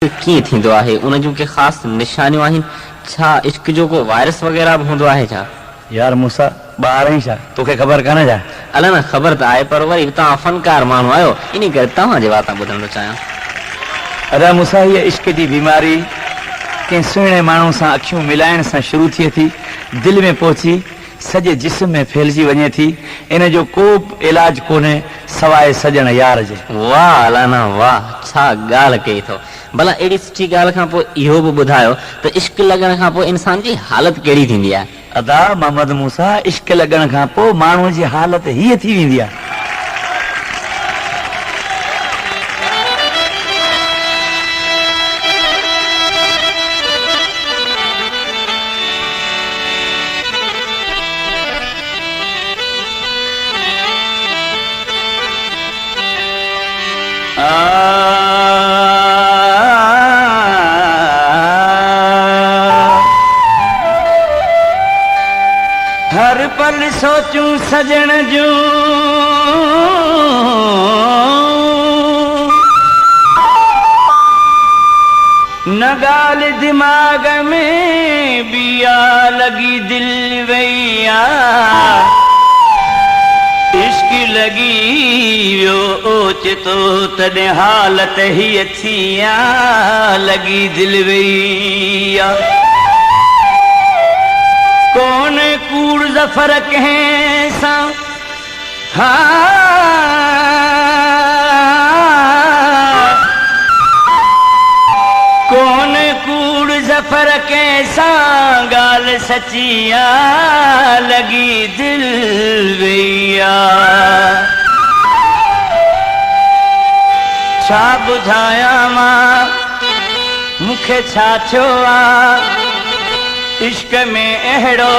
कीअं थींदो आहे, उन जूं के ख़ासि निशानियूं आहिनि? छा इश्क जो को वायरस वग़ैरह बि हूंदो आहे छा? यार मूंसा ॿार आहीं छा, तोखे ख़बर कान्हे छा? अलाए न, ख़बर त आहे, पर वरी तव्हां फनकार माण्हू आहियो, इन करे तव्हांजे वातां ॿुधण थो चाहियां। अदा मूंसा, हीअ इश्क जी बीमारी कंहिं सुहिणे माण्हू सां अखियूं मिलाइण सां शुरू थिए थी, दिलि में पहुची सॼे जिस्म में फैलिजी वञे थी। इन जो को बि इलाज कोन्हे सवाइ सजण यार जे। वाह अलाना वाह, छा ॻाल्हि कई अथव। भला अहिड़ी सुठी ॻाल्हि खां पोइ इहो बि ॿुधायो त इश्क लॻण खां पोइ इंसान जी हालत कहिड़ी थींदी आहे? अदा मोहम्मद मूसा, इश्क लॻण खां पोइ माण्हू जी हालत हीअ थी वेंदी आहे। हर पल सोचूं सजण जूं, न ॻाल्हि दिमाग़ में बिया लॻी दिल वैया, इश्क लॻी वियो ओचितो तॾहिं हालत हीअ थी लॻी दिल वैया। कौन कूड़ ज़फ़र कंहिं सां, कौन कूड़ ज़फ़र कंहिं सां, ॻाल्हि सची आ लॻी दिल वैया। छा ॿुधायां मां मूंखे छा थियो आ, इश्क में अहिड़ो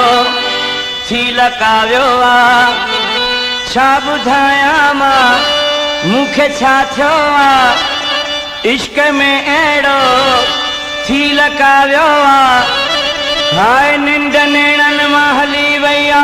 थी लकावियो आ। छा ॿुधायां मां मूंखे छा थियो आ, इश्क में अहिड़ो थी लकावियो आ। हाय निंड नेणनि मां हली वई आ,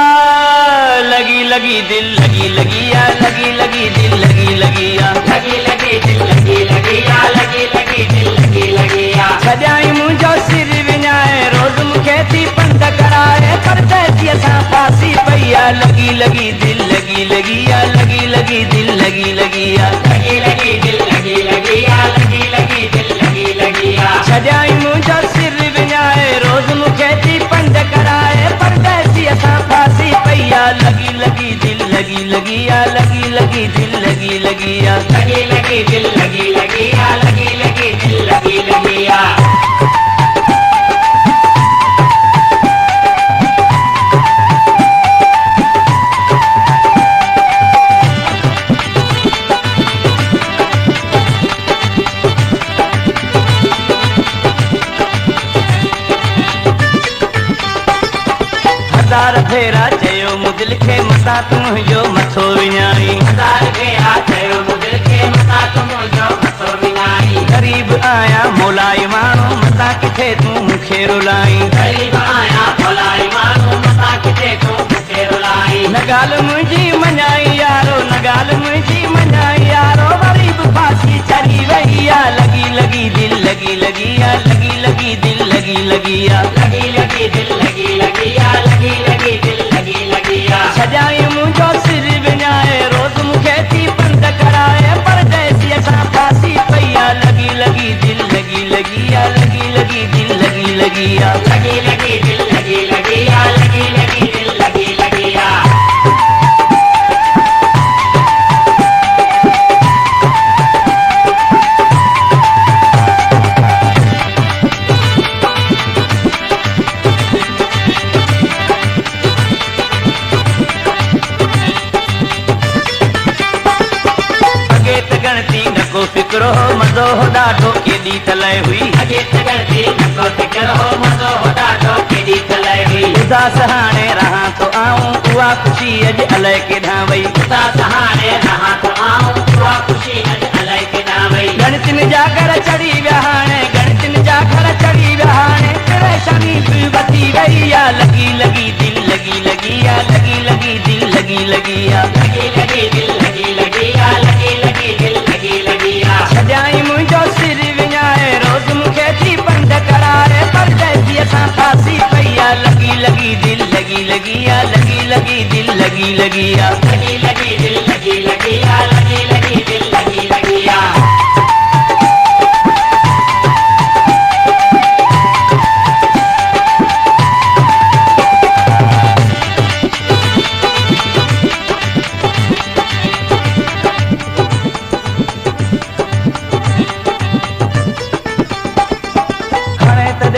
लॻी लॻी दिल लॻी लॻी आ, लॻी लॻी दिल लॻी लॻी आ, लॻी लॻी दिल लॻी लॻी आ, लॻी लॻी दिल लॻी लॻी आ। छॾियाई मुंहिंजो सिर विञाए, रोज़ मूंखे थी पंध कराए, परदेसीअ सां फासी पई आ, लॻी लॻी दिल लॻी लॻी आ, लॻी लॻी दिल लॻी लॻी आ, लॻी लॻी दिल लॻी लॻी आ, लॻी लॻी दिल लॻी लॻी आ। छॾियाई मुंहिंजो सिर विञाए, रोज़ मूंखे थी पंध कराए, परदेसीअ सां फासी पई आ, लॻी लॻी दिल लॻी लॻी आ, लॻी लॻी दिल लॻी लॻी आ, लॻी लॻी दिल लॻी लॻी आ, लॻी लॻी दिल लॻी लॻी आ। हज़ार भेरा चयो मूं दिल खे मथां तुंहिंजो मथो विञाई, हज़ार भेरा चयो मूं दिल खे मथां तुंहिंजो मथो विञाई। ग़रीब आहियां मोलाई माण्हू मथां किथे तूं मूंखे रुलाई, ग़रीब आहियां मोलाई माण्हू मथां किथे तूं मूंखे रुलाई। न ॻाल्हि मुंहिंजी मञाई यारो, न ॻाल्हि मुंहिंजी मञाई यारो, वरी बि फासी चढ़ी वई आ, लॻी लॻी दिल लॻी लॻी आ, लॻी लॻी दिल लॻी लॻी आ, लॻी लॻी दिल लॻी लॻी आ, लॻी लॻी दिल लॻी लॻी आ। छॾियाई मुंहिंजो सिर विञाए, रोज़ मूंखे थी पंध कराए, परदेसीअ सां फासी पई आ, लॻी लॻी दिल लॻी लॻी आ, लॻी लॻी दिल लॻी लॻी आ, लॻी लॻी दिल लॻी लॻी आ, लॻी लॻी दिल लॻी लॻी आ। फिक्र हो मज़ो हो ॾाढो केॾी तलय हुई, अॻे त गणती नको फिक्र हो मज़ो हो ॾाढो केॾी तलय हुई। उदास हाणे रहां थो आऊं, उहा ख़ुशी अॼु अलाए केॾां वई, उदास हाणे रहां थो आऊं, उहा ख़ुशी अॼु अलाए केॾां वई। गणतिन जा घर चढ़ी विया हाणे, गणतिन जा घर चढ़ी विया हाणे, परेशानी बि वधी वई आ, लॻी लॻी दिल लॻी लॻी आ, लॻी लॻी दिल लॻी लॻी आ, लॻी लॻी दिल लॻी लॻी आ, लॻी लॻी दिल लॻी लॻी आ। छॾियाई मुंहिंजो सिर विञाए, रोज़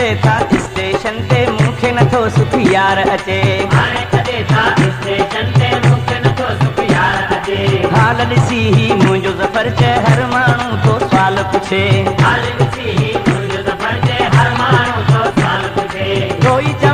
कॾे था स्टेशन ते मूंखे नथो सुख यार अचे हाणे कॾे था स्टेशन ते मूंखे नथो सुख यार अचे हाल ॾिसी ही मुंहिंजो ज़फर चए हर माण्हू तो सुवाल पुछे हाल ॾिसी ही मुंहिंजो ज़फर चए हर माण्हू तो सुवाल पुछे रोई जा